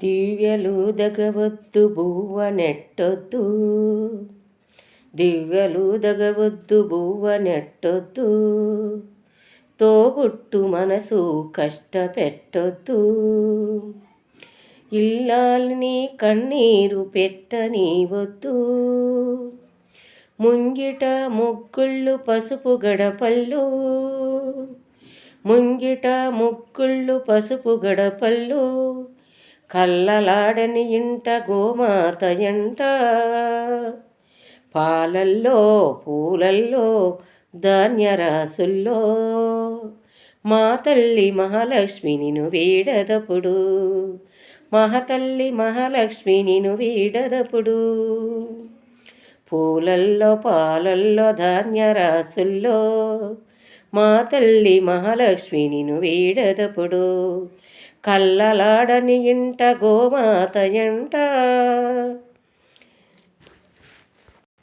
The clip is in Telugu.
దివ్యలూదగవద్దు బువ్వ నెట్టొద్దు, దివ్యలూదగవద్దు బువ్వ నెట్టొద్దు, తోబుట్టు మనసు కష్టపెట్టొద్దు, ఇల్లాలిని కన్నీరు పెట్టనీవద్దు, ముంగిట ముగ్గుళ్ళు పసుపు గడపళ్ళు, ముంగిట ముగ్గుళ్ళు పసుపు గడపళ్ళు, కల్లలాడని ఇంట గోమాత ఎంట, పాలల్లో పూలల్లో ధాన్యరాసుల్లో, మా తల్లి మహాలక్ష్మి నిన్ను వీడదప్పుడు, మహతల్లి మహాలక్ష్మి నిన్ను వీడదప్పుడు, పూలల్లో పాలల్లో ధాన్యరాసుల్లో, మా తల్లి మహాలక్ష్మి నిన్ను వీడదప్పుడు, కల్లలాడని ఇంట గోమాత ఎంట,